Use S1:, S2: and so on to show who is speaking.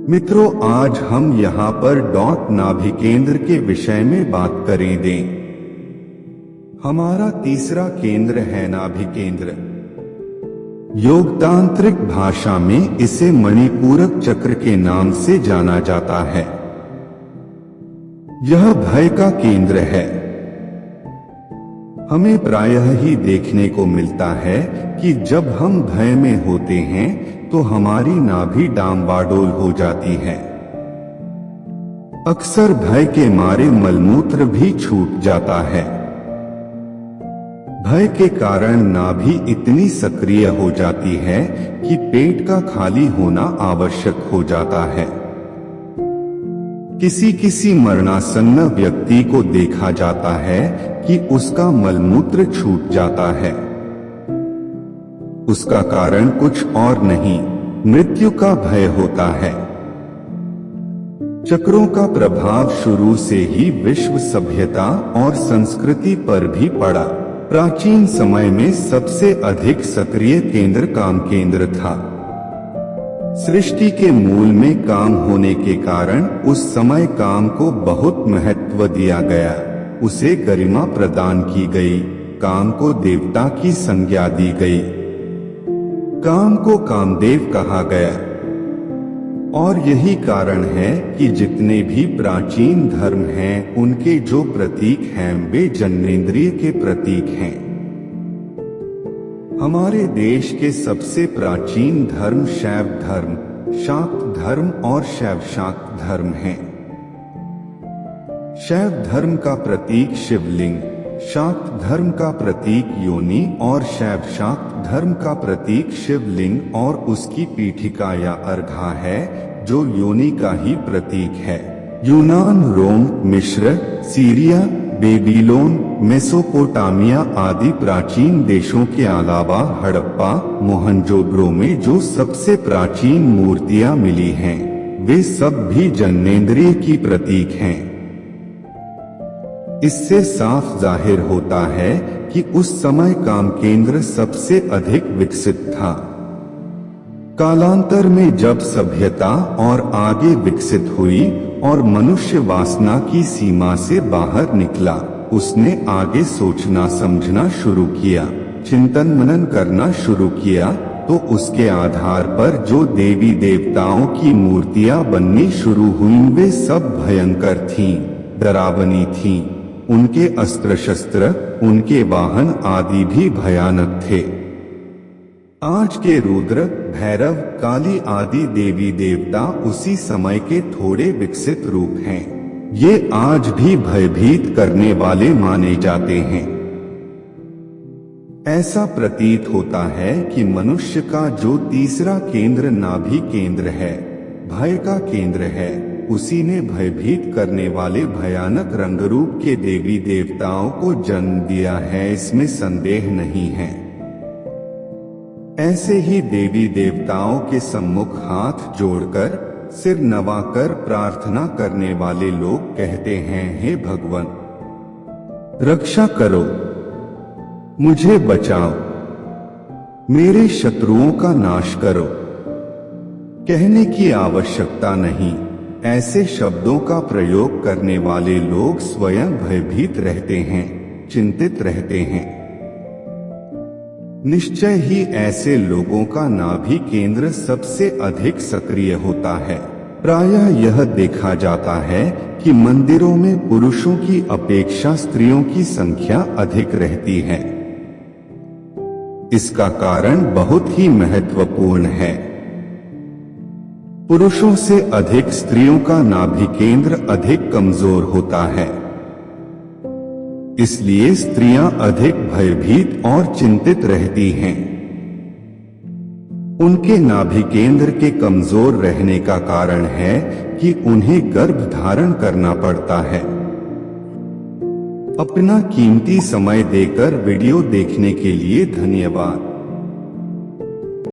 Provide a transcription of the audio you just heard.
S1: मित्रों, आज हम यहाँ पर नाभि केंद्र के विषय में बात करेंगे। हमारा तीसरा केंद्र है नाभि केंद्र। योगतांत्रिक भाषा में इसे मणिपूरक चक्र के नाम से जाना जाता है। यह भय का केंद्र है। हमें प्रायः ही देखने को मिलता है कि जब हम भय में होते हैं तो हमारी नाभि डामाडोल हो जाती है। अक्सर भय के मारे मलमूत्र भी छूट जाता है। भय के कारण नाभि इतनी सक्रिय हो जाती है कि पेट का खाली होना आवश्यक हो जाता है। किसी मरणासन्न व्यक्ति को देखा जाता है कि उसका मलमूत्र छूट जाता है। उसका कारण कुछ और नहीं, मृत्यु का भय होता है। चक्रों का प्रभाव शुरू से ही विश्व सभ्यता और संस्कृति पर भी पड़ा। प्राचीन समय में सबसे अधिक सक्रिय केंद्र काम केंद्र था। सृष्टि के मूल में काम होने के कारण उस समय काम को बहुत महत्व दिया गया, उसे गरिमा प्रदान की गई, काम को देवता की संज्ञा दी गई, काम को कामदेव कहा गया। और यही कारण है कि जितने भी प्राचीन धर्म हैं, उनके जो प्रतीक हैं वे जननेंद्रिय के प्रतीक हैं। हमारे देश के सबसे प्राचीन धर्म शैव धर्म, शाक्त धर्म और शैव शाक्त धर्म हैं। शैव धर्म का प्रतीक शिवलिंग, शाक्त धर्म का प्रतीक योनि और शैव शाक्त धर्म का प्रतीक शिवलिंग और उसकी पीठिका या अर्घा है, जो योनि का ही प्रतीक है। यूनान, रोम, मिस्र, सीरिया, बेबीलोन, मेसोपोटामिया आदि प्राचीन देशों के अलावा हड़प्पा, मोहनजोदड़ो में जो सबसे प्राचीन मूर्तियां मिली हैं, वे सब भी जननेंद्रिय की प्रतीक हैं। इससे साफ जाहिर होता है कि उस समय काम केंद्र सबसे अधिक विकसित था। कालांतर में जब सभ्यता और आगे विकसित हुई और मनुष्य वासना की सीमा से बाहर निकला, उसने आगे सोचना समझना शुरू किया, चिंतन मनन करना शुरू किया, तो उसके आधार पर जो देवी देवताओं की मूर्तियां बननी शुरू हुई वे सब भयंकर थीं, डरावनी थीं। उनके अस्त्र शस्त्र, उनके वाहन आदि भी भयानक थे। आज के रुद्र, भैरव, काली आदि देवी देवता उसी समय के थोड़े विकसित रूप हैं। ये आज भी भयभीत करने वाले माने जाते हैं। ऐसा प्रतीत होता है कि मनुष्य का जो तीसरा केंद्र नाभि केंद्र है, भय का केंद्र है, उसी ने भयभीत करने वाले भयानक रंगरूप के देवी देवताओं को जन्म दिया है, इसमें संदेह नहीं है। ऐसे ही देवी देवताओं के सम्मुख हाथ जोड़कर, सिर नवाकर प्रार्थना करने वाले लोग कहते हैं, हे भगवान, रक्षा करो, मुझे बचाओ, मेरे शत्रुओं का नाश करो। कहने की आवश्यकता नहीं, ऐसे शब्दों का प्रयोग करने वाले लोग स्वयं भयभीत रहते हैं, चिंतित रहते हैं। निश्चय ही ऐसे लोगों का नाभि केंद्र सबसे अधिक सक्रिय होता है। प्रायः यह देखा जाता है कि मंदिरों में पुरुषों की अपेक्षा स्त्रियों की संख्या अधिक रहती है। इसका कारण बहुत ही महत्वपूर्ण है। पुरुषों से अधिक स्त्रियों का नाभि केंद्र अधिक कमजोर होता है। इसलिए स्त्रियां अधिक भयभीत और चिंतित रहती हैं। उनके नाभि केंद्र के कमजोर रहने का कारण है कि उन्हें गर्भ धारण करना पड़ता है। अपना कीमती समय देकर वीडियो देखने के लिए धन्यवाद।